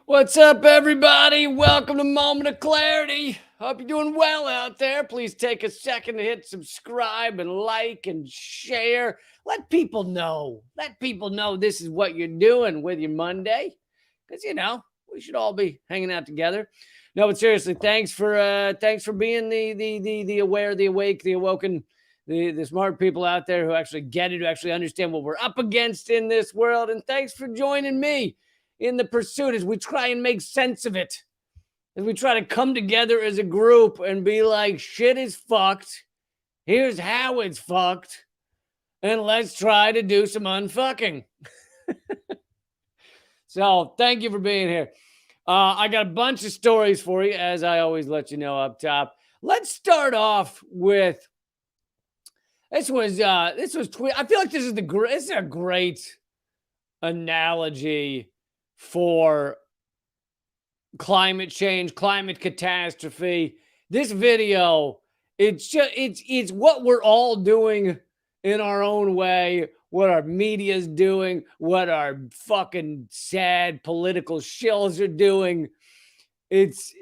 What's up, everybody? Welcome to Moment of Clarity. Hope you're doing well out there. Please take a second to hit subscribe and like and share. Let people know. Let people know this is what you're doing with your Monday, because we should all be hanging out together. No, but seriously, thanks for being the aware, the awake, the awoken, the smart people out there who actually get it, who actually understand what we're up against in this world, and thanks for joining me in the pursuit as we try and make sense of it, as we try to come together as a group and be like, shit is fucked. Here's how it's fucked. And let's try to do some unfucking. So thank you for being here. I got a bunch of stories for you, as I always let you know up top. Let's start off with this was tweet. I feel like this is a great analogy for climate change, climate catastrophe. This video, it's what we're all doing in our own way, what our media's doing, what our fucking sad political shills are doing. This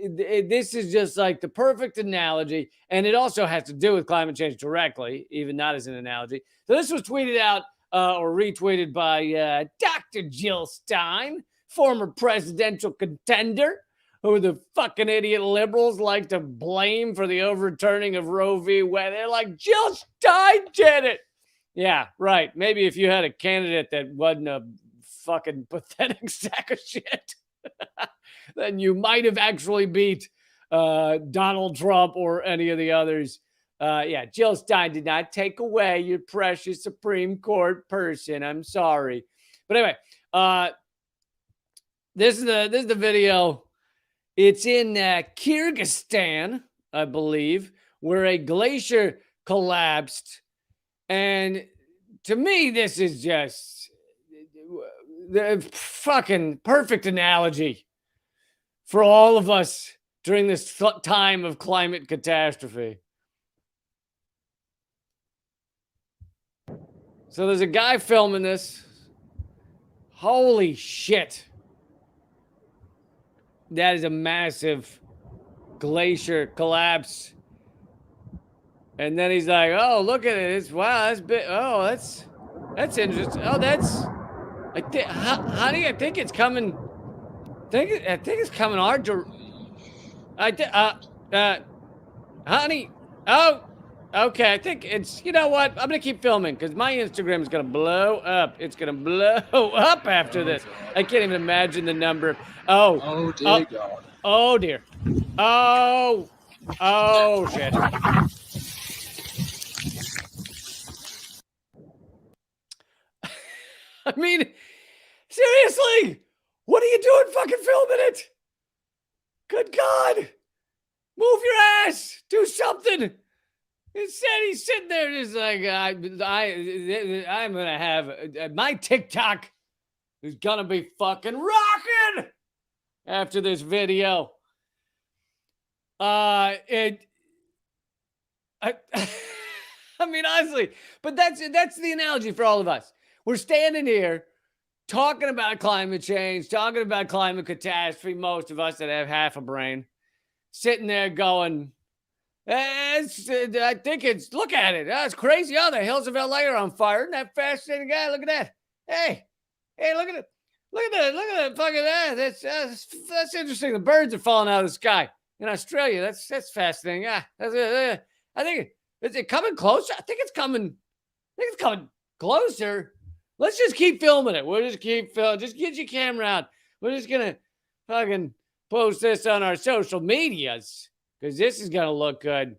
is just like the perfect analogy, and it also has to do with climate change directly, even not as an analogy. So this was tweeted out or retweeted by Dr. Jill Stein, former presidential contender, who the fucking idiot liberals like to blame for the overturning of Roe v. Wade. They're like, Jill Stein did it. Yeah, right. Maybe if you had a candidate that wasn't a fucking pathetic sack of shit, then you might have actually beat Donald Trump or any of the others. Jill Stein did not take away your precious Supreme Court person. I'm sorry. But anyway, this is the video. It's in Kyrgyzstan, I believe, where a glacier collapsed. And to me, this is just the fucking perfect analogy for all of us during this time of climate catastrophe. So there's a guy filming this. Holy shit. That is a massive glacier collapse. And then he's like, oh, look at it. It's wow, that's big. Oh, that's interesting. Oh, honey, I think it's coming. I think it's coming our honey. Oh, okay. I think it's, you know what? I'm going to keep filming because my Instagram is going to blow up. It's going to blow up after this. I can't even imagine the number. Oh, dear God. Oh, dear. Oh, shit. I mean, seriously, what are you doing fucking filming it? Good God. Move your ass. Do something. Instead, he's sitting there just like, I'm going to have my TikTok is going to be fucking rocking after this video. I mean, honestly, but that's the analogy for all of us. We're standing here talking about climate change, talking about climate catastrophe. Most of us that have half a brain sitting there going, I think it's, look at it. It's crazy. Oh, the hills of LA are on fire. Isn't that fascinating, guy? Look at that. Hey, look at it. Look at that. Fucking that. That's interesting. The birds are falling out of the sky in Australia. That's fascinating. Yeah. I think, is it coming closer? I think it's coming closer. Let's just keep filming it. We'll just keep filming. Just get your camera out. We're just going to fucking post this on our social medias because this is going to look good.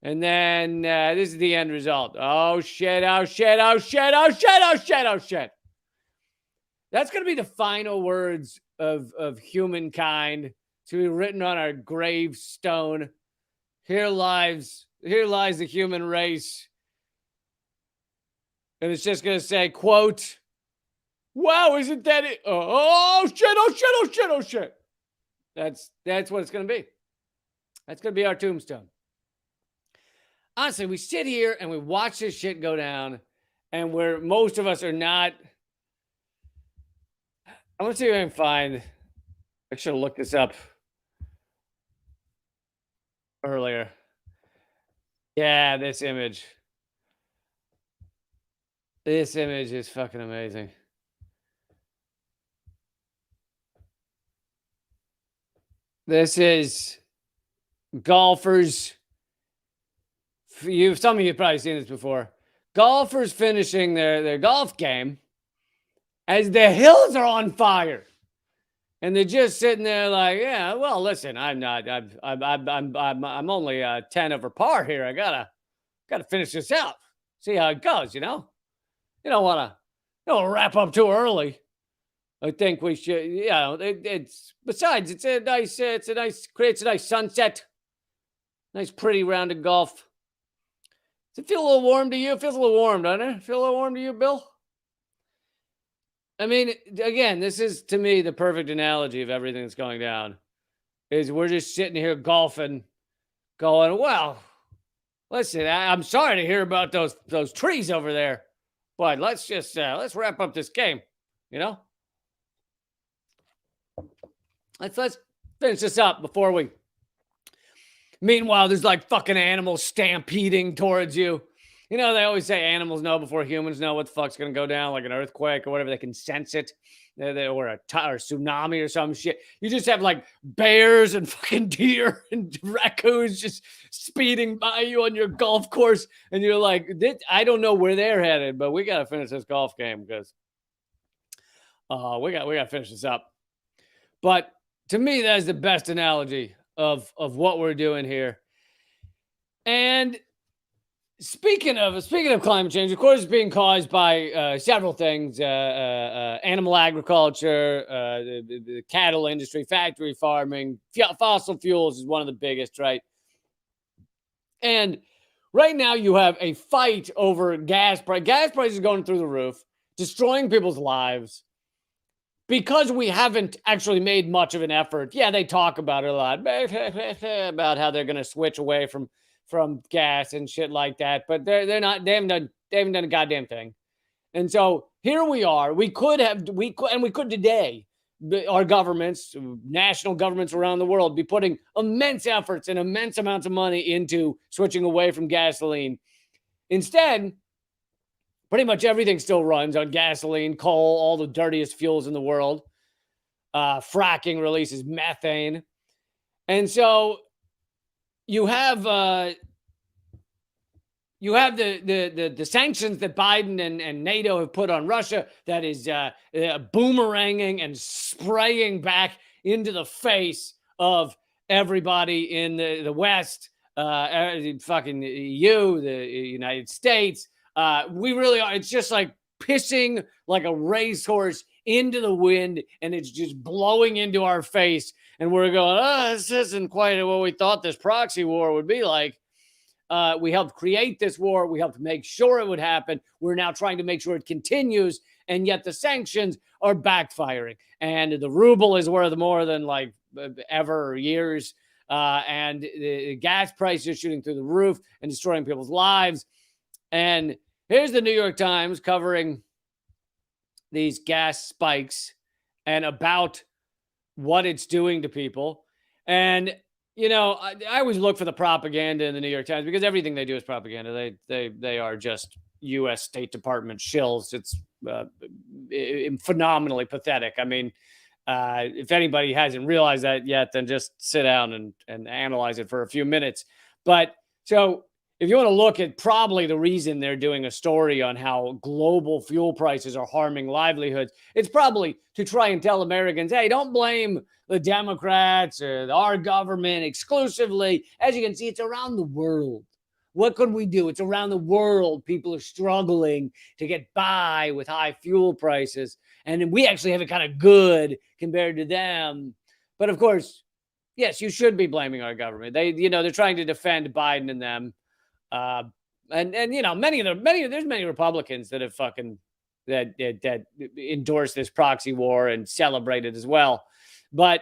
And then this is the end result. Oh, shit. Oh, shit. Oh, shit. Oh, shit. Oh, shit. Oh, shit. That's going to be the final words of humankind to be written on our gravestone. Here lies the human race. And it's just going to say, quote, wow, isn't that it? Oh, shit, oh, shit, oh, shit, oh, shit. That's what it's going to be. That's going to be our tombstone. Honestly, we sit here and we watch this shit go down, and where most of us are not. I want to see if I can find I should have looked this up earlier. Yeah, this image. This image is fucking amazing. This is golfers. Some of you have probably seen this before. Golfers finishing their golf game as the hills are on fire, and they're just sitting there like, yeah, well, listen, I'm only 10 over par here. I gotta finish this out, see how it goes. You don't want to wrap up too early. I think we should, it's besides, it's a nice, creates a nice sunset, nice, pretty round of golf. Does it feel a little warm to you? It feels a little warm, doesn't it? Feel a little warm to you, Bill? I mean, again, this is to me the perfect analogy of everything that's going down. Is we're just sitting here golfing, going, well, listen, I'm sorry to hear about those trees over there, but let's wrap up this game, Let's finish this up before we. Meanwhile, there's like fucking animals stampeding towards you. They always say animals know before humans know what the fuck's gonna go down, like an earthquake or whatever. They can sense it, or a tsunami or some shit. You just have like bears and fucking deer and raccoons just speeding by you on your golf course, and you're like, I don't know where they're headed, but we gotta finish this golf game because we gotta finish this up. But to me, that is the best analogy of what we're doing here. And speaking of climate change, of course, it's being caused by several things: animal agriculture, the cattle industry, factory farming, fossil fuels is one of the biggest, right? And right now, you have a fight over gas price. Gas prices going through the roof, destroying people's lives. Because we haven't actually made much of an effort. Yeah, they talk about it a lot, about how they're going to switch away from gas and shit like that. But they're not. They haven't done a goddamn thing. And so here we are. We could today. Our governments, national governments around the world, be putting immense efforts and immense amounts of money into switching away from gasoline. Instead, pretty much everything still runs on gasoline, coal, all the dirtiest fuels in the world. Fracking releases methane. And so you have the sanctions that Biden and NATO have put on Russia that is boomeranging and spraying back into the face of everybody in the West, fucking EU, the United States. We really are. It's just like pissing like a racehorse into the wind, and it's just blowing into our face. And we're going, this isn't quite what we thought this proxy war would be like. We helped create this war. We helped make sure it would happen. We're now trying to make sure it continues. And yet the sanctions are backfiring. And the ruble is worth more than like ever or years. And the gas prices are shooting through the roof and destroying people's lives. And here's the New York Times covering these gas spikes and about what it's doing to people. And, I always look for the propaganda in the New York Times because everything they do is propaganda. They are just U.S. State Department shills. It's phenomenally pathetic. I mean, if anybody hasn't realized that yet, then just sit down and analyze it for a few minutes. But so if you want to look at probably the reason they're doing a story on how global fuel prices are harming livelihoods, it's probably to try and tell Americans, hey, don't blame the Democrats or our government exclusively. As you can see, it's around the world. What could we do? It's around the world. People are struggling to get by with high fuel prices. And we actually have it kind of good compared to them. But of course, yes, you should be blaming our government. They're trying to defend Biden and them. And there's many Republicans that have that endorsed this proxy war and celebrated as well. But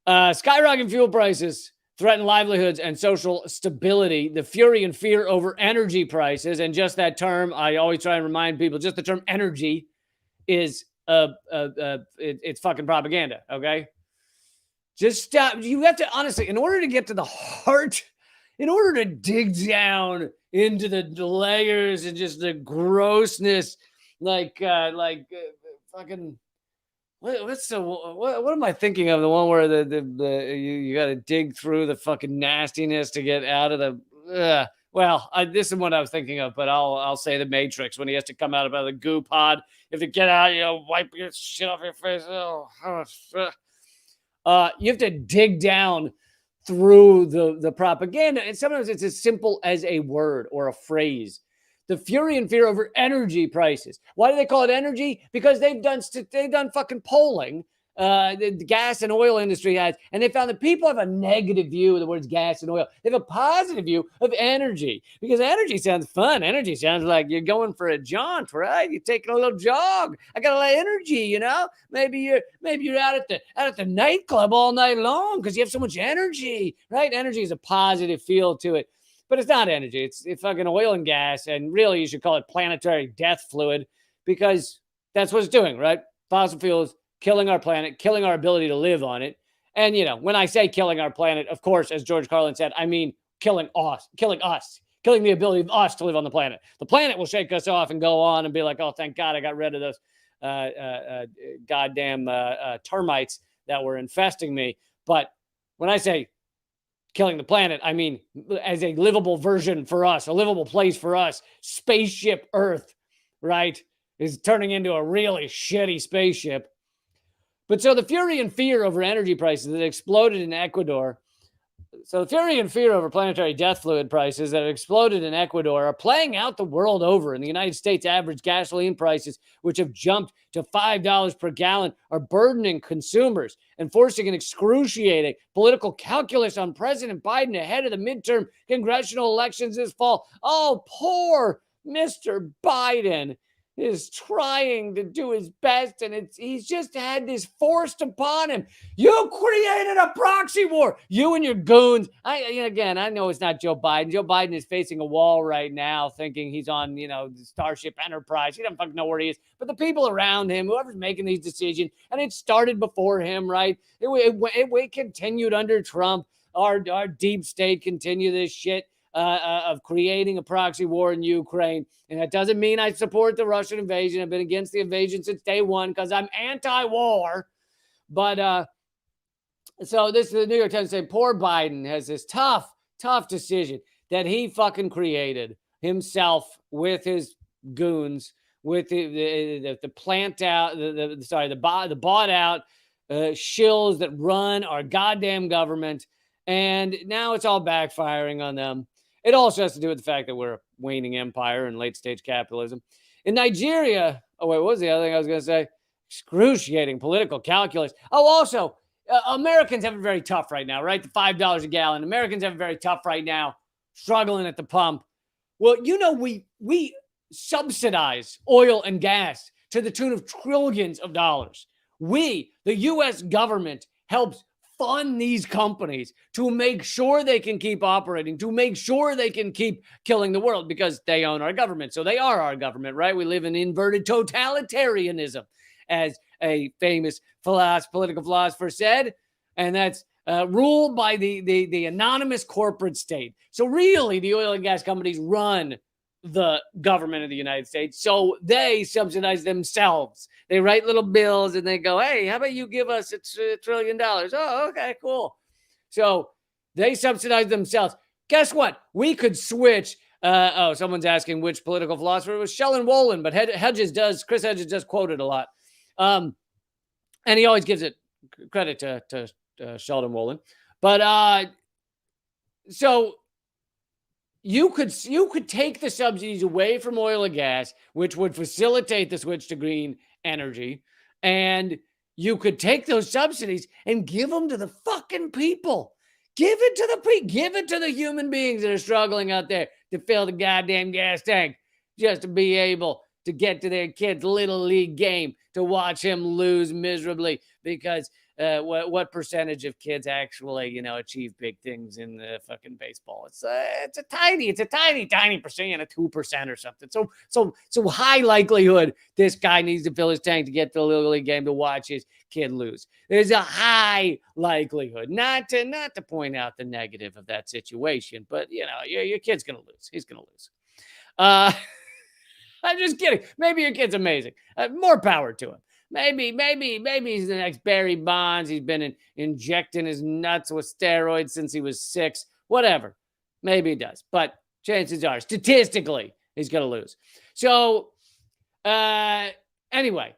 skyrocketing fuel prices threaten livelihoods and social stability. The fury and fear over energy prices, and just that term, I always try and remind people, just the term energy is it's fucking propaganda. Okay, Just stop. You have to, honestly, in order to get to the heart, in order to dig down into the layers and just the grossness, fucking, what am I thinking of? The one where you got to dig through the fucking nastiness to get out of the. This is what I was thinking of, but I'll say the Matrix, when he has to come out of the goo pod. You have to get out, wipe your shit off your face. You have to dig down through the propaganda, and sometimes it's as simple as a word or a phrase. The fury and fear over energy prices. Why do they call it energy? Because they've done fucking polling. The gas and oil industry has, and they found that people have a negative view of the words gas and oil. They have a positive view of energy, because energy sounds fun. Energy sounds like you're going for a jaunt, right? You're taking a little jog. I got a lot of energy, Maybe you're out at the nightclub all night long because you have so much energy, right? Energy is a positive feel to it. But it's not energy. It's fucking oil and gas. And really, you should call it planetary death fluid, because that's what it's doing, right? Fossil fuels killing our planet, killing our ability to live on it. And, when I say killing our planet, of course, as George Carlin said, I mean killing us, killing the ability of us to live on the planet. The planet will shake us off and go on and be like, oh, thank God I got rid of those goddamn termites that were infesting me. But when I say killing the planet, I mean as a livable version for us, a livable place for us. Spaceship Earth, right, is turning into a really shitty spaceship. But so the fury and fear over energy prices that exploded in Ecuador, so the fury and fear over planetary death fluid prices that exploded in Ecuador are playing out the world over. In the United States, average gasoline prices, which have jumped to $5 per gallon, are burdening consumers and forcing an excruciating political calculus on President Biden ahead of the midterm congressional elections this fall. Oh, poor Mr. Biden is trying to do his best, and he's just had this forced upon him. You created a proxy war, you and your goons. I know it's not Joe Biden. Joe Biden is facing a wall right now, thinking he's on, the Starship Enterprise. He doesn't fucking know where he is. But the people around him, whoever's making these decisions, and it started before him, right? It continued under Trump. Our deep state continued this shit. Of creating a proxy war in Ukraine. And that doesn't mean I support the Russian invasion. I've been against the invasion since day one because I'm anti-war. But so this is the New York Times saying poor Biden has this tough decision that he fucking created himself with his goons, with the plant out, the bought out shills that run our goddamn government. And now it's all backfiring on them. It also has to do with the fact that we're a waning empire and late stage capitalism. In Nigeria, what was the other thing I was going to say? Excruciating political calculus. Oh, also, Americans have it very tough right now, right? The $5 a gallon. Americans have it very tough right now, struggling at the pump. Well, we subsidize oil and gas to the tune of trillions of dollars. The U.S. government, helps fund these companies to make sure they can keep operating, to make sure they can keep killing the world, because they own our government. So they are our government, right? We live in inverted totalitarianism, as a famous political philosopher said, and that's ruled by the anonymous corporate state. So really, the oil and gas companies run the government of the United States. So they subsidize themselves. They write little bills and they go, hey, how about you give us $1 trillion? Oh, okay, cool. So they subsidize themselves. Guess what? We could switch. Someone's asking which political philosopher. It was Sheldon Wolin, but Chris Hedges does quote it a lot. And he always gives it credit to Sheldon Wolin. But so you could take the subsidies away from oil and gas, which would facilitate the switch to green energy, and you could take those subsidies and give them to the fucking people. Give it to the human beings that are struggling out there to fill the goddamn gas tank just to be able to get to their kid's little league game to watch him lose miserably because what percentage of kids actually, achieve big things in the fucking baseball? It's a tiny percent, 2% or something. So high likelihood this guy needs to fill his tank to get to the little league game to watch his kid lose. There's a high likelihood, not to point out the negative of that situation, but your kid's gonna lose. He's gonna lose. I'm just kidding. Maybe your kid's amazing. More power to him. Maybe he's the next Barry Bonds. He's been injecting his nuts with steroids since he was 6. Whatever. Maybe he does. But chances are, statistically, he's going to lose. So, anyway,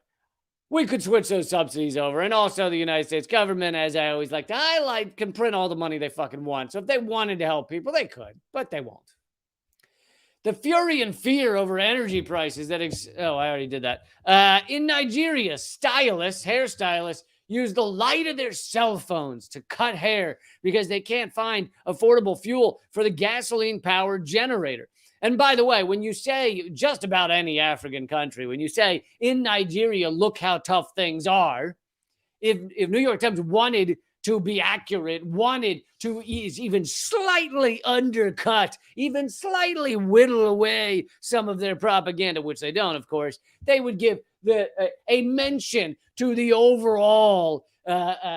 we could switch those subsidies over. And also the United States government, as I always like to highlight, can print all the money they fucking want. So if they wanted to help people, they could. But they won't. The fury and fear over energy prices I already did that. In Nigeria, hairstylists use the light of their cell phones to cut hair because they can't find affordable fuel for the gasoline-powered generator. And by the way, when you say just about any African country, when you say in Nigeria, look how tough things are, if New York Times wanted to be accurate, wanted to even slightly undercut, even slightly whittle away some of their propaganda, which they don't, of course, they would give a mention to the overall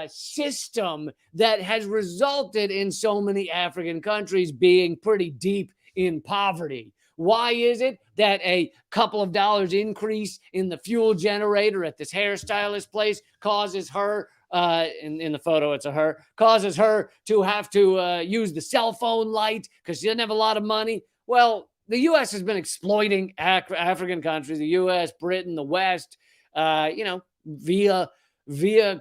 system that has resulted in so many African countries being pretty deep in poverty. Why is it that a couple of dollars increase in the fuel generator at this hairstylist place causes her, in the photo, it's a her, causes her to have to use the cell phone light because she doesn't have a lot of money? Well, the U.S. has been exploiting African countries, the U.S., Britain, the West, via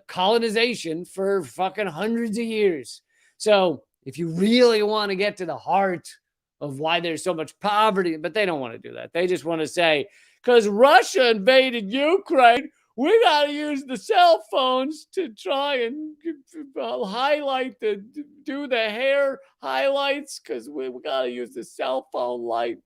colonization for fucking hundreds of years. So if you really want to get to the heart of why there's so much poverty, but they don't want to do that. They just want to say, because Russia invaded Ukraine, we got to use the cell phones to try and do the hair highlights because we got to use the cell phone light.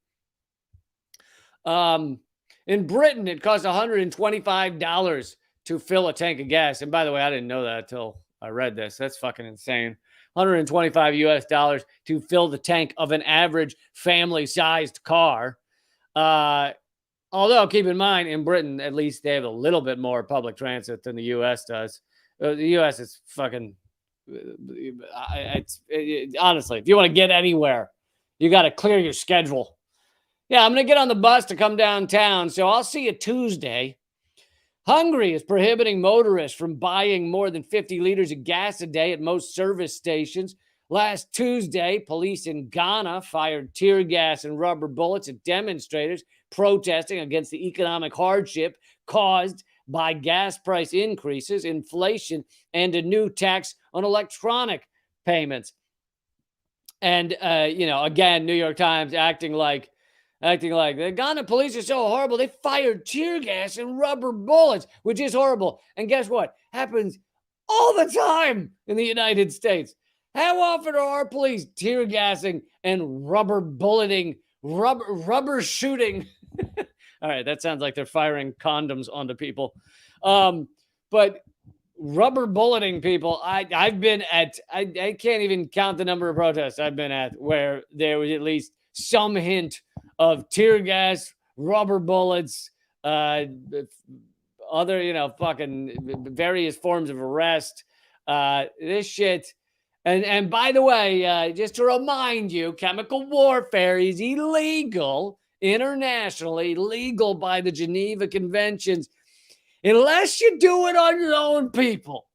In Britain, it costs $125 to fill a tank of gas. And by the way, I didn't know that until I read this. That's fucking insane. $125 to fill the tank of an average family-sized car. Although, keep in mind, in Britain, at least they have a little bit more public transit than the U.S. does. The U.S. is fucking... honestly, if you want to get anywhere, you got to clear your schedule. Yeah, I'm going to get on the bus to come downtown, so I'll see you Tuesday. Hungary is prohibiting motorists from buying more than 50 liters of gas a day at most service stations. Last Tuesday, police in Ghana fired tear gas and rubber bullets at demonstrators protesting against the economic hardship caused by gas price increases, inflation, and a new tax on electronic payments. And, again, New York Times acting like the Ghana police are so horrible. They fired tear gas and rubber bullets, which is horrible. And guess what? Happens all the time in the United States. How often are our police tear gassing and rubber bulleting, rubber shooting? All right, that sounds like they're firing condoms onto people. But rubber bulleting people, I've been at, I can't even count the number of protests I've been at where there was at least some hint of tear gas, rubber bullets, other, fucking various forms of arrest. This shit. And by the way, just to remind you, chemical warfare is illegal internationally, legal by the Geneva Conventions, unless you do it on your own people.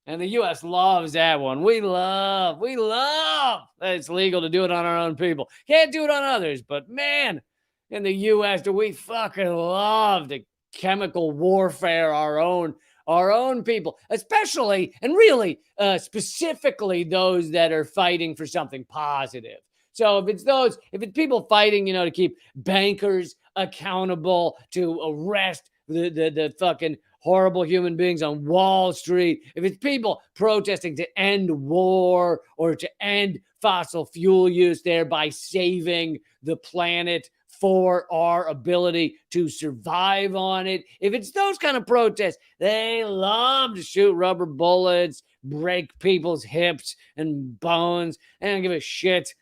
And the U.S. loves that one. We love that it's legal to do it on our own people. Can't do it on others, but man, in the U.S., do we fucking love the chemical warfare our own people, especially and really specifically those that are fighting for something positive. So if it's people fighting, to keep bankers accountable, to arrest the fucking horrible human beings on Wall Street, if it's people protesting to end war or to end fossil fuel use, thereby saving the planet for our ability to survive on it. If it's those kind of protests, they love to shoot rubber bullets, break people's hips and bones. They don't give a shit.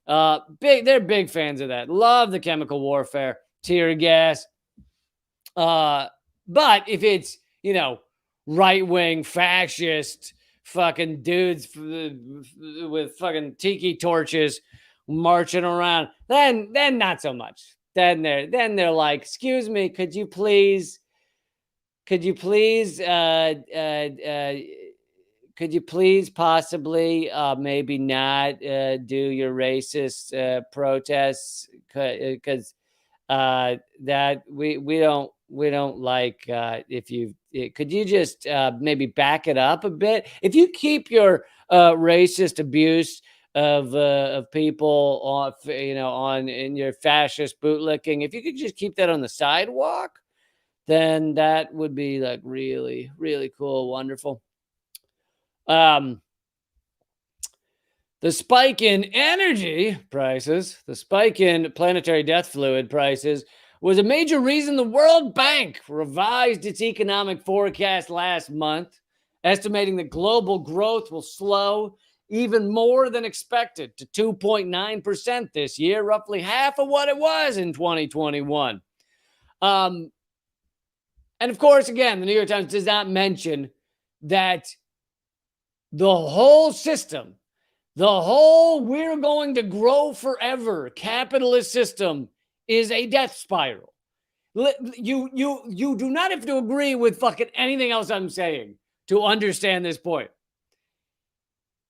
They're big fans of that. Love the chemical warfare, tear gas. But if it's, right-wing fascist fucking dudes with fucking tiki torches marching around, then not so much. Then they're like, excuse me, could you please possibly maybe not do your racist protests, because that we don't like, could you just maybe back it up a bit? If you keep your racist abuse of people on in your fascist bootlicking, if you could just keep that on the sidewalk, then that would be like really, really cool, wonderful. The spike in energy prices, the spike in planetary death fluid prices, was a major reason the World Bank revised its economic forecast last month, estimating that global growth will slow even more than expected to 2.9% this year, roughly half of what it was in 2021. And of course, again, the New York Times does not mention that the whole system, the whole we're going to grow forever capitalist system is a death spiral. You do not have to agree with fucking anything else I'm saying to understand this point.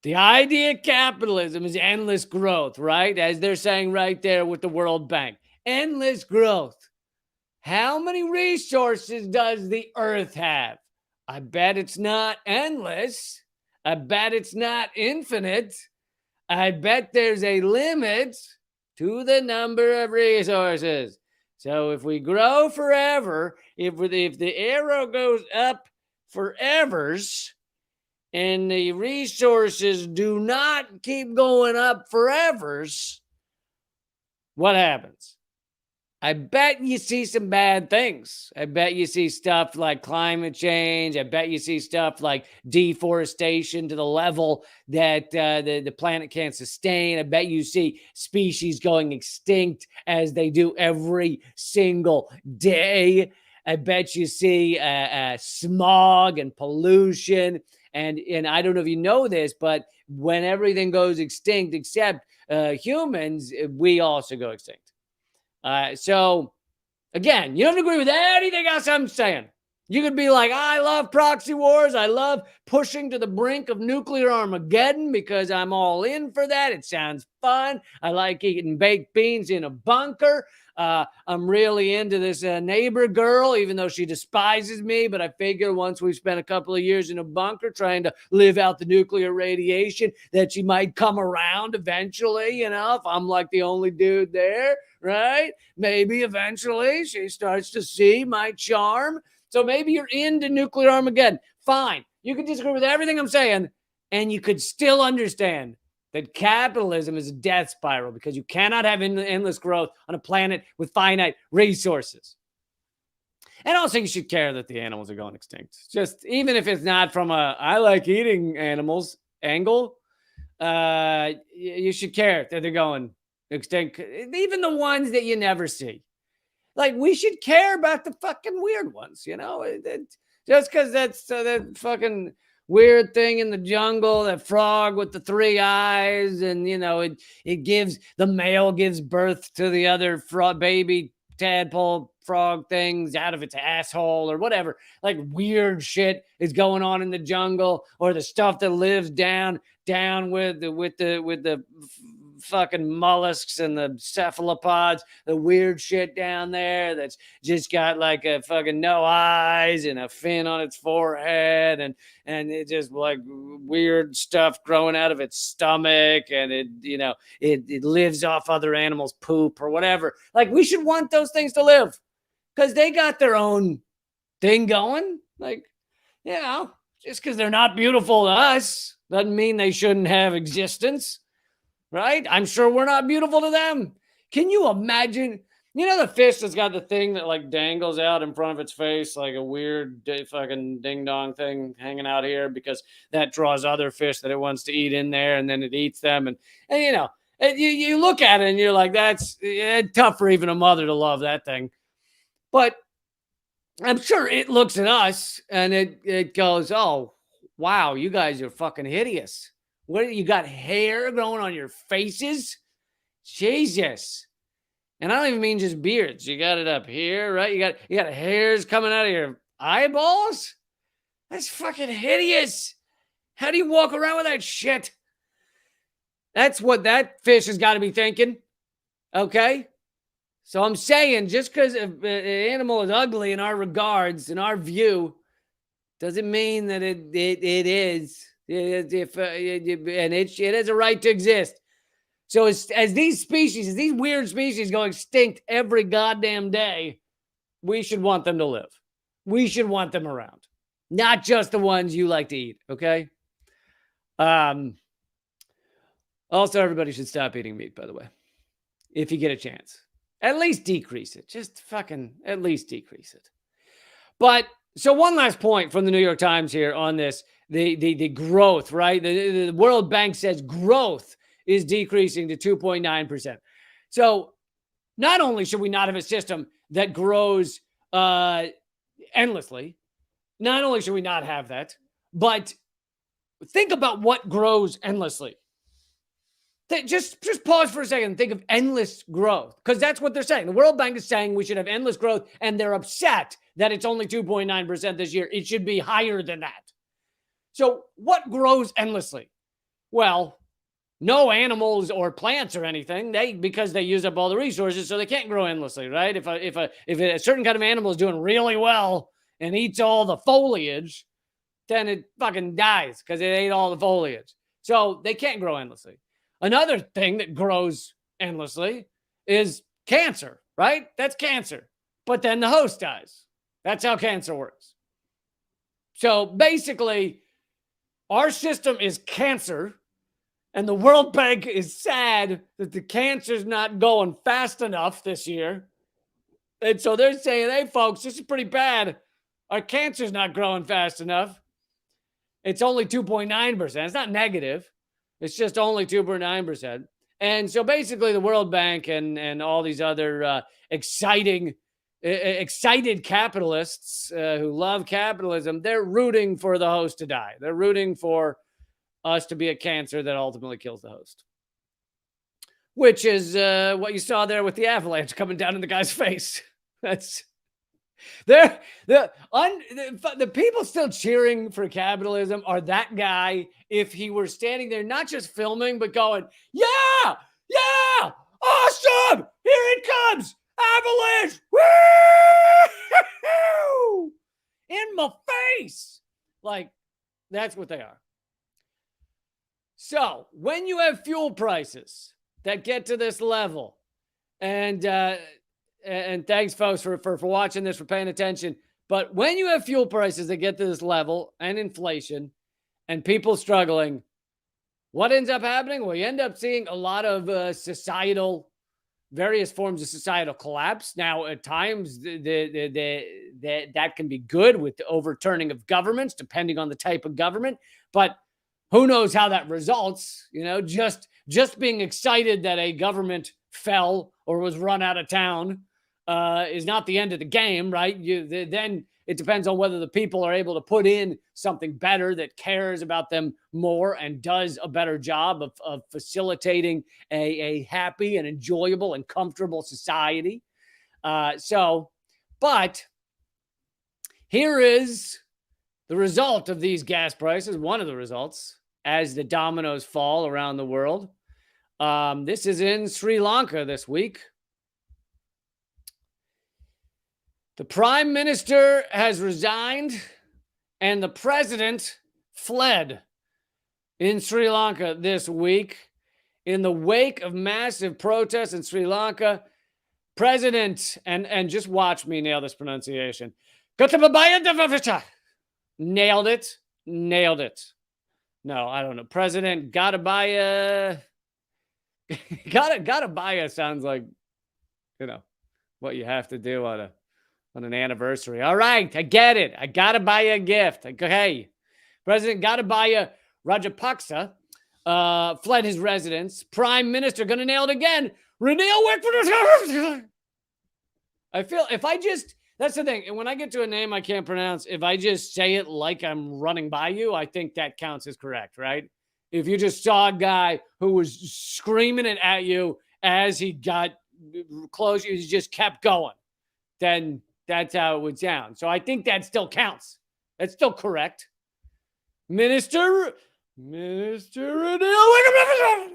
The idea of capitalism is endless growth, right? As they're saying right there with the World Bank. Endless growth. How many resources does the earth have? I bet it's not endless. I bet it's not infinite. I bet there's a limit to the number of resources. So if we grow forever, if the arrow goes up forevers, and the resources do not keep going up forevers, what happens? I bet you see some bad things. I bet you see stuff like climate change. I bet you see stuff like deforestation to the level that the planet can't sustain. I bet you see species going extinct as they do every single day. I bet you see smog and pollution. And I don't know if you know this, but when everything goes extinct except humans, we also go extinct. So, again, you don't agree with anything else I'm saying. You could be like, I love proxy wars. I love pushing to the brink of nuclear Armageddon because I'm all in for that. It sounds fun. I like eating baked beans in a bunker. I'm really into this neighbor girl, even though she despises me. But I figure once we've spent a couple of years in a bunker trying to live out the nuclear radiation, that she might come around eventually, if I'm like the only dude there, right? Maybe eventually she starts to see my charm. So maybe you're into nuclear Armageddon. Fine. You can disagree with everything I'm saying, and you could still understand that capitalism is a death spiral because you cannot have endless growth on a planet with finite resources. And also, you should care that the animals are going extinct. Just even if it's not from a I like eating animals angle, you should care that they're going extinct. Even the ones that you never see. Like, we should care about the fucking weird ones, just because that's that fucking weird thing in the jungle, that frog with the 3 eyes, and the male gives birth to the other baby tadpole frog things out of its asshole or whatever. Like, weird shit is going on in the jungle, or the stuff that lives down with the fucking mollusks and the cephalopods, the weird shit down there that's just got like a fucking no eyes and a fin on its forehead, and it just like weird stuff growing out of its stomach, and it lives off other animals' poop or whatever. Like, we should want those things to live because they got their own thing going. Like, just because they're not beautiful to us doesn't mean they shouldn't have existence. Right? I'm sure we're not beautiful to them. Can you imagine You know the fish that's got the thing that like dangles out in front of its face like a weird fucking ding dong thing hanging out here because that draws other fish that it wants to eat in there, and then it eats them, and you know, and you look at it and you're like, that's tough for even a mother to love that thing, but I'm sure it looks at us and it goes, oh wow, you guys are fucking hideous. What, you got hair growing on your faces? Jesus. And I don't even mean just beards. You got it up here, right? You got hairs coming out of your eyeballs? That's fucking hideous. How do you walk around with that shit? That's what that fish has got to be thinking. Okay? So I'm saying just because an animal is ugly in our regards, in our view, doesn't mean that it is. And it has a right to exist. So as these species, as these weird species go extinct every goddamn day, we should want them to live. We should want them around. Not just the ones you like to eat, okay? Also, everybody should stop eating meat, by the way. If you get a chance. At least decrease it. Just fucking at least decrease it. But, so one last point from the New York Times here on this. The growth, right? The World Bank says growth is decreasing to 2.9%. So not only should we not have a system that grows endlessly, not only should we not have that, but think about what grows endlessly. Just pause for a second and think of endless growth, because that's what they're saying. The World Bank is saying we should have endless growth, and they're upset that it's only 2.9% this year. It should be higher than that. So what grows endlessly? Well, no animals or plants or anything, because they use up all the resources, so they can't grow endlessly, right? If a certain kind of animal is doing really well and eats all the foliage, then it fucking dies because it ate all the foliage. So they can't grow endlessly. Another thing that grows endlessly is cancer, right? That's cancer. But then the host dies. That's how cancer works. So basically, our system is cancer. And the World Bank is sad that the cancer's not going fast enough this year. And so they're saying, hey, folks, this is pretty bad. Our cancer's not growing fast enough. It's only 2.9%. It's not negative. It's just only 2.9%. And so basically the World Bank and all these other excited capitalists who love capitalism, they're rooting for the host to die. They're rooting for us to be a cancer that ultimately kills the host, which is what you saw there with the avalanche coming down in the guy's face. That's the people still cheering for capitalism are that guy if he were standing there not just filming but going, yeah, awesome, here it comes, avalanche, woo, in my face. Like, that's what they are. So when you have fuel prices that get to this level, and thanks folks for watching this, for paying attention. But when you have fuel prices that get to this level and inflation and people struggling, what ends up happening? Well, you end up seeing a lot of various forms of societal collapse. Now, at times that can be good with the overturning of governments, depending on the type of government. But who knows how that results? You know, just being excited that a government fell or was run out of town is not the end of the game, right? Then it depends on whether the people are able to put in something better that cares about them more and does a better job of facilitating a happy and enjoyable and comfortable society. But here is the result of these gas prices, one of the results, as the dominoes fall around the world. This is in Sri Lanka this week. The prime minister has resigned and the president fled in Sri Lanka this week. In the wake of massive protests in Sri Lanka, President, and just watch me nail this pronunciation, nailed it. No, I don't know. President Gotabaya. Gotabaya sounds like, you know, what you have to do on an anniversary. All right, I get it. I gotta buy you a gift. Okay, President Gotabaya Rajapaksa fled his residence. Prime Minister gonna nail it again. Ranil Wickremesinghe. I feel if I just, that's the thing. And when I get to a name I can't pronounce, if I just say it like I'm running by you, I think that counts as correct, right? If you just saw a guy who was screaming it at you as he got close, he just kept going, then that's how it would sound. So I think that still counts. That's still correct. Minister Ranil Wickremesinghe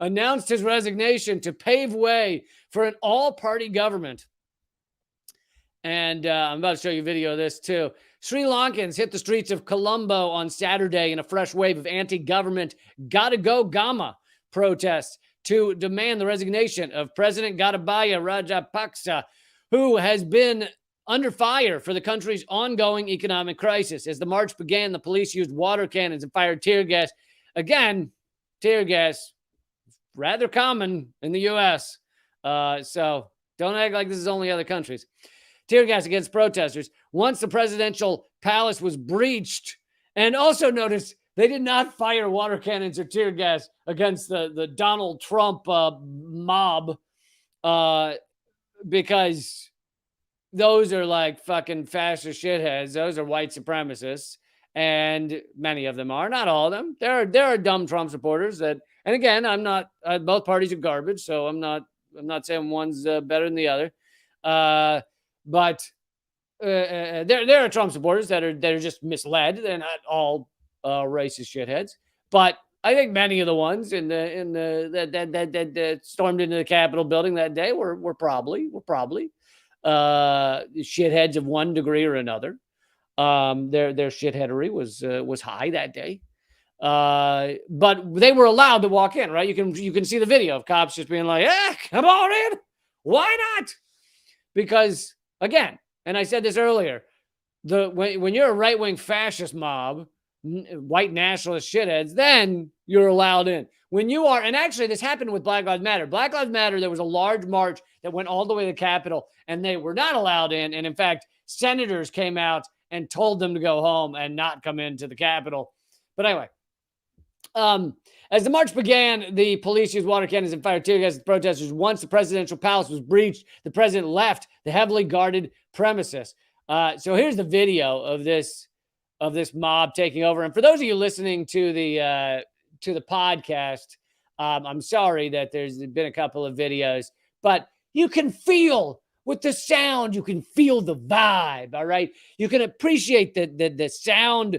announced his resignation to pave way for an all-party government. And I'm about to show you a video of this too. Sri Lankans hit the streets of Colombo on Saturday in a fresh wave of anti-government Gotta Go Gama protests to demand the resignation of President Gotabaya Rajapaksa, who has been under fire for the country's ongoing economic crisis. As the march began, the police used water cannons and fired tear gas. Again, tear gas, rather common in the U.S., so don't act like this is only other countries. Tear gas against protesters once the presidential palace was breached. And also notice they did not fire water cannons or tear gas against the Donald Trump mob because those are like fucking fascist shitheads. Those are white supremacists. And many of them are, not all of them. There are dumb Trump supporters that, and again, I'm not, both parties are garbage. So I'm not saying one's better than the other. But there are Trump supporters that are just misled. They're not all racist shitheads. But I think many of the ones that stormed into the Capitol building that day were probably shitheads of one degree or another. Their shitheadery was high that day. But they were allowed to walk in, right? You can see the video of cops just being like, come on in. Why not? Because again, and I said this earlier, when you're a right-wing fascist mob, white nationalist shitheads, then you're allowed in. When you are, and actually this happened with Black Lives Matter. Black Lives Matter, there was a large march that went all the way to the Capitol, and they were not allowed in. And in fact, senators came out and told them to go home and not come into the Capitol. But anyway, as the march began, the police used water cannons and fired tear gas at protesters. Once the presidential palace was breached, the president left the heavily guarded premises. So here's the video of this mob taking over. And for those of you listening to the podcast, I'm sorry that there's been a couple of videos, but you can feel with the sound, you can feel the vibe. All right, you can appreciate the sound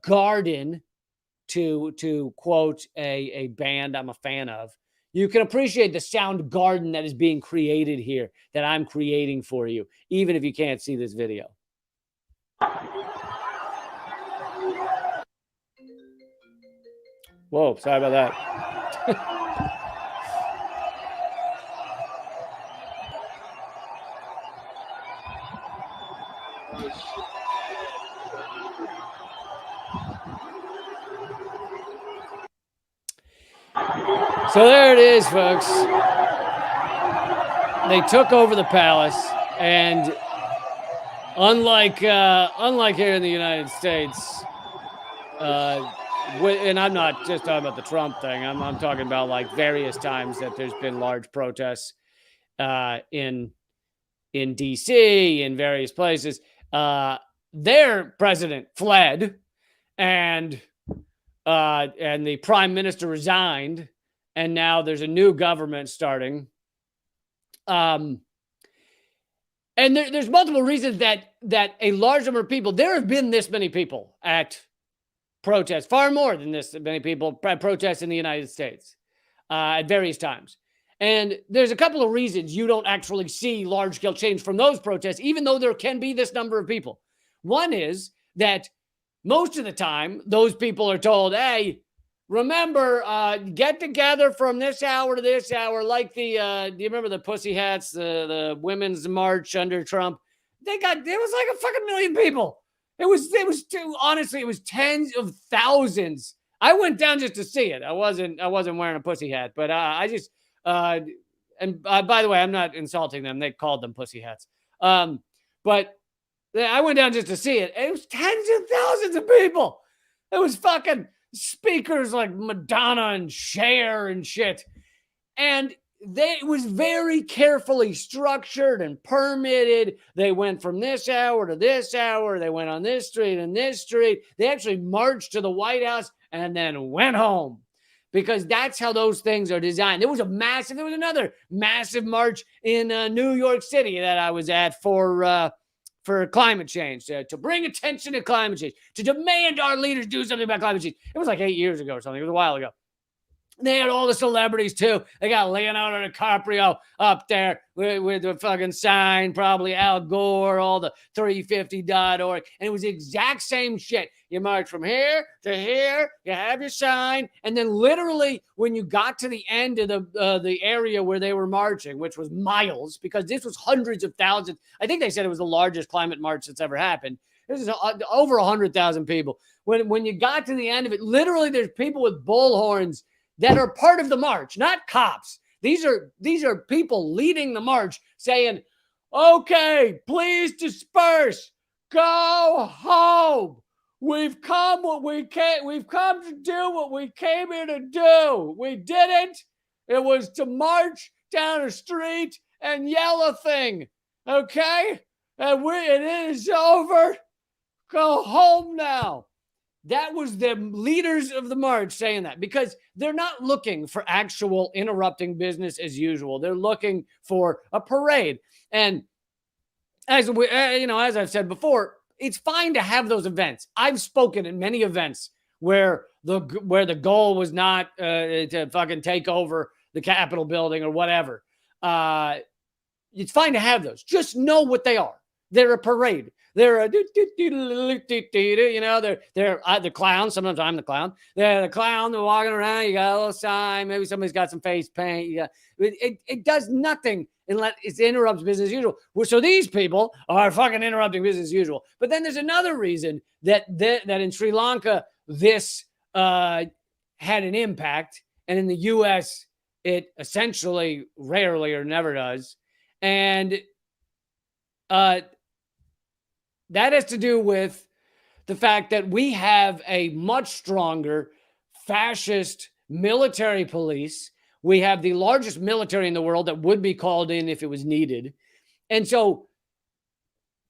garden. To quote a band I'm a fan of, you can appreciate the sound garden that is being created here, that I'm creating for you, even if you can't see this video. Whoa, sorry about that. So there it is, folks. They took over the palace, and unlike here in the United States, and I'm not just talking about the Trump thing. I'm talking about like various times that there's been large protests in D.C. in various places. Their president fled, and the prime minister resigned. And now there's a new government starting. And there's multiple reasons that a large number of people, there have been this many people at protests, far more than this many people protest in the United States at various times. And there's a couple of reasons you don't actually see large-scale change from those protests, even though there can be this number of people. One is that most of the time, those people are told, hey, remember, get together from this hour to this hour, like do you remember the Pussy Hats, the women's march under Trump? It was like a fucking million people. Honestly, it was tens of thousands. I went down just to see it. I wasn't wearing a pussy hat, but And by the way, I'm not insulting them. They called them pussy hats. But I went down just to see it. It was tens of thousands of people. It was fucking speakers like Madonna and Cher and shit. And it was very carefully structured and permitted. They went from this hour to this hour. They went on this street and this street. They actually marched to the White House and then went home, because that's how those things are designed. There was another massive march in New York City that I was at for climate change, to bring attention to climate change, to demand our leaders do something about climate change. It was like 8 years ago or something. It was a while ago. They had all the celebrities too. They got Leonardo DiCaprio up there with the fucking sign, probably Al Gore, all the 350.org. And it was the exact same shit. You march from here to here, you have your sign. And then literally when you got to the end of the area where they were marching, which was miles, because this was hundreds of thousands. I think they said it was the largest climate march that's ever happened. This is over 100,000 people. When you got to the end of it, literally there's people with bullhorns that are part of the march, not cops. These are people leading the march saying, okay, please disperse. Go home. We've come to do what we came here to do. We didn't. It was to march down a street and yell a thing. Okay? And it is over. Go home now. That was the leaders of the march saying that, because they're not looking for actual interrupting business as usual. They're looking for a parade. And as I've said before, it's fine to have those events. I've spoken at many events where the goal was not to fucking take over the Capitol building or whatever. It's fine to have those. Just know what they are. They're a parade. They're they're the clown. Sometimes I'm the clown. They're the clown. They're walking around. You got a little sign. Maybe somebody's got some face paint. It does nothing unless it interrupts business as usual. So these people are fucking interrupting business as usual. But then there's another reason that in Sri Lanka this had an impact, and in the U.S. it essentially rarely or never does, and that has to do with the fact that we have a much stronger fascist military police. We have the largest military in the world that would be called in if it was needed. And so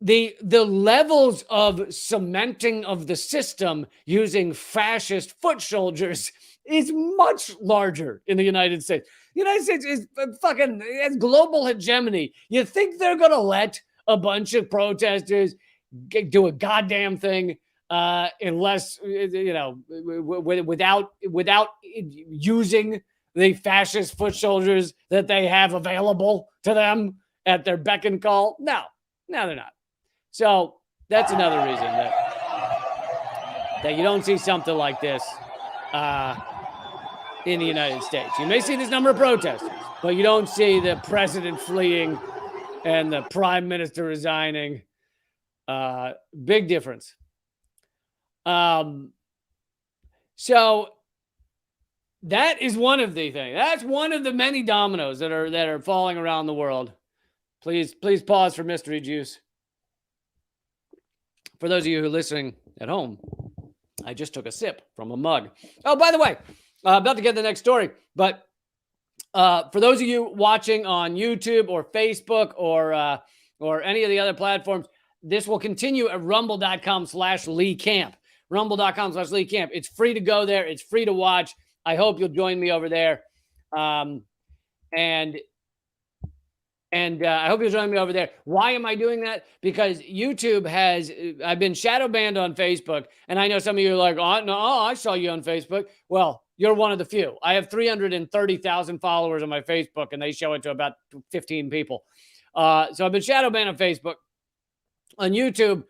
the levels of cementing of the system using fascist foot soldiers is much larger in the United States. The United States is fucking has global hegemony. You think they're going to let a bunch of protesters do a goddamn thing unless, without using the fascist foot soldiers that they have available to them at their beck and call? No, they're not. So that's another reason that you don't see something like this in the United States. You may see this number of protesters, but you don't see the president fleeing and the prime minister resigning. Big difference. So that is one of the things. That's one of the many dominoes that are falling around the world. Please pause for mystery juice. For those of you who are listening at home, I just took a sip from a mug. Oh, by the way, about to get the next story, but for those of you watching on YouTube or Facebook or any of the other platforms, this will continue at rumble.com/Lee Camp. Rumble.com/Lee Camp. It's free to go there. It's free to watch. I hope you'll join me over there. And I hope you'll join me over there. Why am I doing that? Because YouTube I've been shadow banned on Facebook. And I know some of you are like, oh, no, I saw you on Facebook. Well, you're one of the few. I have 330,000 followers on my Facebook, and they show it to about 15 people. So I've been shadow banned on Facebook. On YouTube,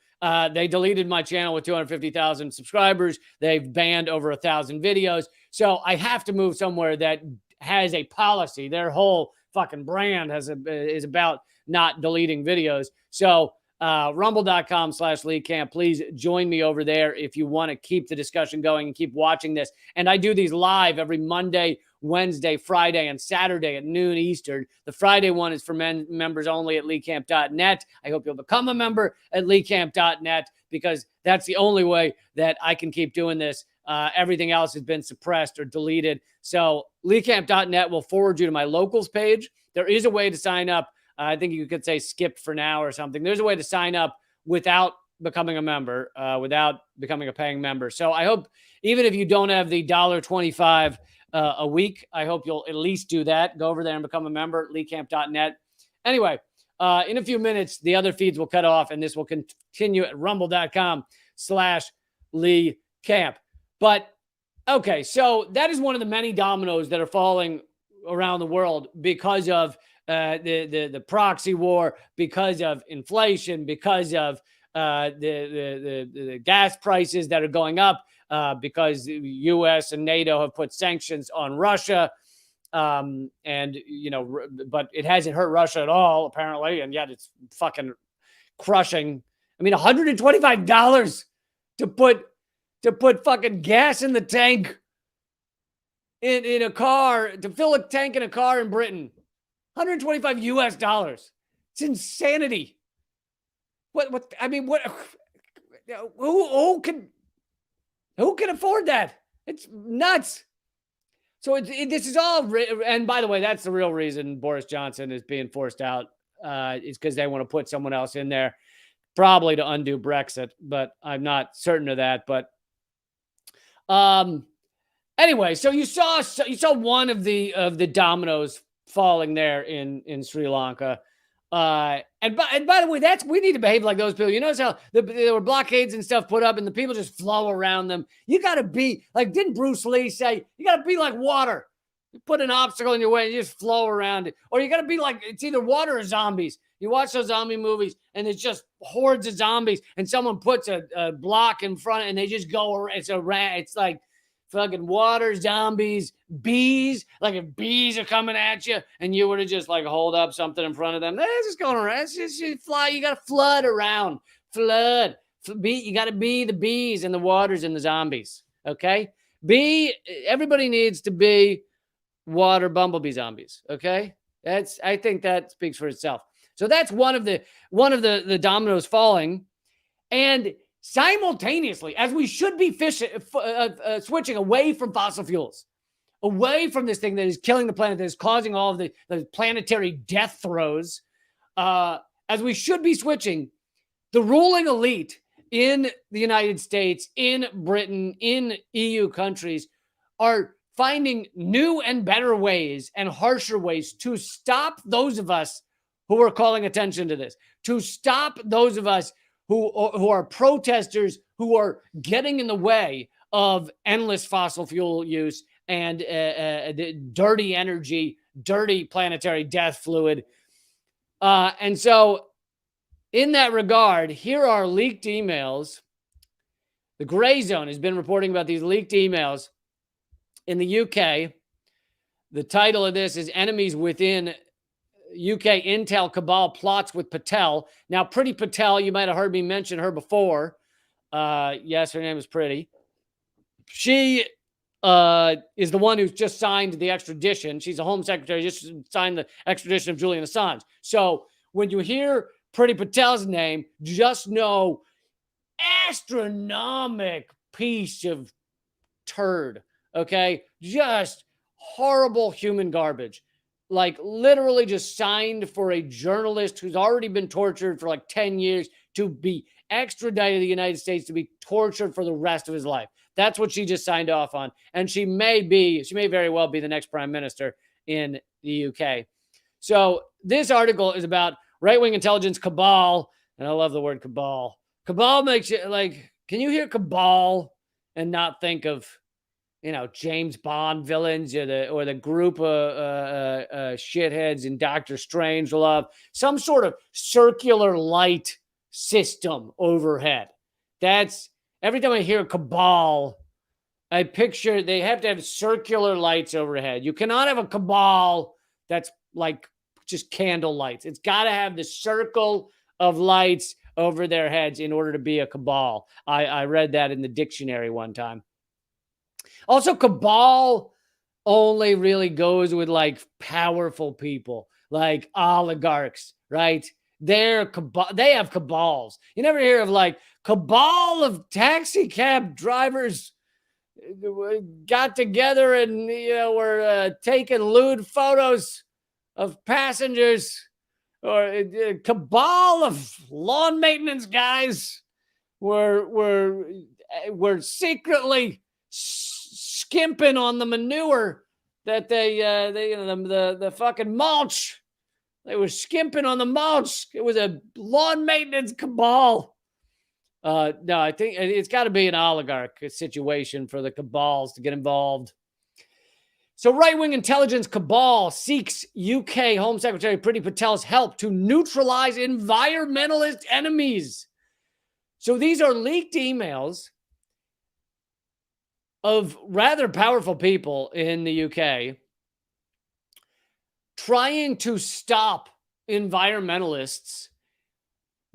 they deleted my channel with 250,000 subscribers. They've banned over 1,000 videos. So I have to move somewhere that has a policy. Their whole fucking brand is about not deleting videos. So rumble.com/Lee Camp. Please join me over there if you want to keep the discussion going and keep watching this. And I do these live every Monday, Wednesday, Friday, and Saturday at noon Eastern. The Friday one is for members only at leecamp.net. I hope you'll become a member at leecamp.net because that's the only way that I can keep doing this. Everything else has been suppressed or deleted. So leecamp.net will forward you to my locals page. There is a way to sign up. I think you could say skip for now or something. There's a way to sign up without becoming a member, without becoming a paying member. So I hope even if you don't have the $1.25 a week, I hope you'll at least do that. Go over there and become a member at leecamp.net. Anyway, in a few minutes, the other feeds will cut off and this will continue at rumble.com/LeeCamp. But okay, so that is one of the many dominoes that are falling around the world because of the proxy war, because of inflation, because of the gas prices that are going up, because the U.S. and NATO have put sanctions on Russia. And, but it hasn't hurt Russia at all, apparently, and yet it's fucking crushing. I mean, $125 to put fucking gas in the tank in a car, to fill a tank in a car in Britain. $125 US. It's insanity. What I mean, who can afford that? It's nuts. So this is all, and by the way, that's the real reason Boris Johnson is being forced out. Is because they want to put someone else in there, probably to undo Brexit, but I'm not certain of that. But anyway, so you saw one of the dominoes falling there in Sri Lanka. And by the way, we need to behave like those people. You notice how there were blockades and stuff put up and the people just flow around them. You got to be like, didn't Bruce Lee say, you got to be like water? You put an obstacle in your way and you just flow around it. Or you got to be like, it's either water or zombies. You watch those zombie movies and it's just hordes of zombies and someone puts a block in front and they just go around. It's like fucking water, zombies, bees. Like if bees are coming at you and you were to just like hold up something in front of them, they're just going around. It's just fly. You got to flood around. Flood. You got to be the bees and the waters and the zombies. Okay? Everybody needs to be water bumblebee zombies. Okay? I think that speaks for itself. So that's one of the dominoes falling. And simultaneously, as we should be switching away from fossil fuels, away from this thing that is killing the planet, that is causing all of the planetary death throes, as we should be switching, the ruling elite in the United States, in Britain, in EU countries are finding new and better ways and harsher ways to stop those of us who are calling attention to this, to stop those of us who are protesters, who are getting in the way of endless fossil fuel use and dirty energy, dirty planetary death fluid. And so in that regard, here are leaked emails. The Gray Zone has been reporting about these leaked emails in the UK. The title of this is Enemies Within UK Intel Cabal Plots with Patel. Now, Priti Patel, you might have heard me mention her before. Yes, her name is Priti. She is the one who's just signed the extradition. She's a Home Secretary, just signed the extradition of Julian Assange. So when you hear Priti Patel's name, just know astronomic piece of turd, okay? Just horrible human garbage. Like literally just signed for a journalist who's already been tortured for like 10 years to be extradited to the United States to be tortured for the rest of his life. That's what she just signed off on. And she may very well be the next prime minister in the UK. So this article is about right-wing intelligence cabal. And I love the word cabal. Cabal makes you like, can you hear cabal and not think of, James Bond villains or the group of shitheads in Doctor Strangelove, some sort of circular light system overhead. That's every time I hear cabal, I picture they have to have circular lights overhead. You cannot have a cabal that's like just candle lights. It's got to have the circle of lights over their heads in order to be a cabal. I read that in the dictionary one time. Also, cabal only really goes with like powerful people, like oligarchs, right? They have cabals. You never hear of like cabal of taxi cab drivers got together and were taking lewd photos of passengers, or a cabal of lawn maintenance guys were secretly skimping on the manure that the fucking mulch. They were skimping on the mulch. It was a lawn maintenance cabal. No, I think it's got to be an oligarch situation for the cabals to get involved. So, right-wing intelligence cabal seeks UK Home Secretary Priti Patel's help to neutralize environmentalist enemies. So these are leaked emails of rather powerful people in the UK trying to stop environmentalists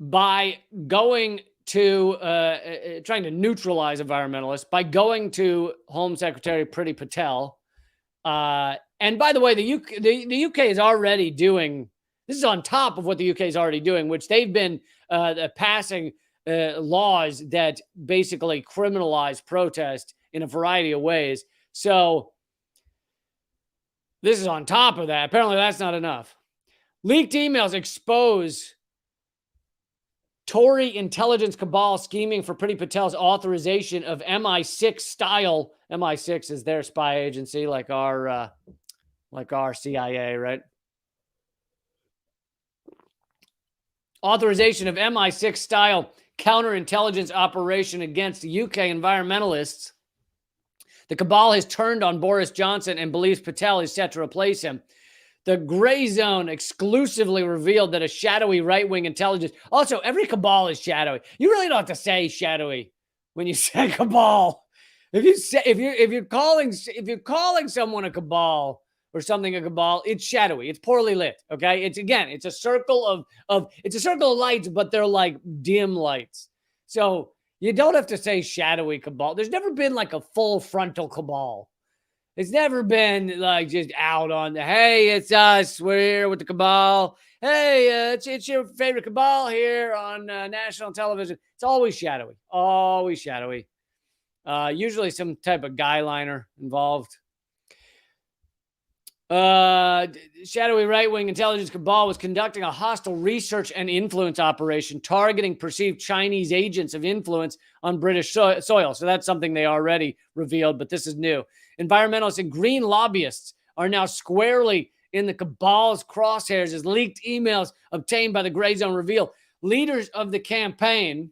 by going to trying to neutralize environmentalists by going to Home Secretary Priti Patel. And by the way, the UK is already doing, this is on top of what the UK is already doing, which they've been passing laws that basically criminalize protest in a variety of ways. So this is on top of that. Apparently that's not enough. Leaked emails expose Tory intelligence cabal scheming for Priti Patel's authorization of MI6 style. MI6 is their spy agency, like our CIA, right? Authorization of MI6 style counterintelligence operation against UK environmentalists. The cabal has turned on Boris Johnson and believes Patel is set to replace him. The Gray Zone exclusively revealed that a shadowy right-wing intelligence. Also, every cabal is shadowy. You really don't have to say shadowy when you say cabal. If you're calling someone a cabal or something a cabal, it's shadowy. It's poorly lit. Okay, it's a circle of lights, but they're like dim lights. So you don't have to say shadowy cabal. There's never been like a full frontal cabal. It's never been like just out on the, hey, it's us. We're here with the cabal. Hey, it's your favorite cabal here on national television. It's always shadowy. Always shadowy. Usually some type of guy liner involved. Shadowy right-wing intelligence cabal was conducting a hostile research and influence operation targeting perceived Chinese agents of influence on British soil. So that's something they already revealed, but this is new. Environmentalists and green lobbyists are now squarely in the cabal's crosshairs as leaked emails obtained by the Gray Zone reveal. Leaders of the campaign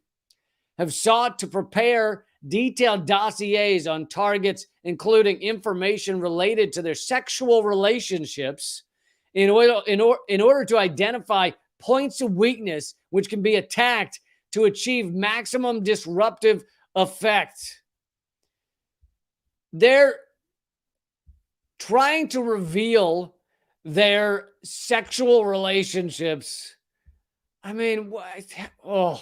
have sought to prepare detailed dossiers on targets, including information related to their sexual relationships, in order to identify points of weakness which can be attacked to achieve maximum disruptive effect. They're trying to reveal their sexual relationships. I mean, what? Oh.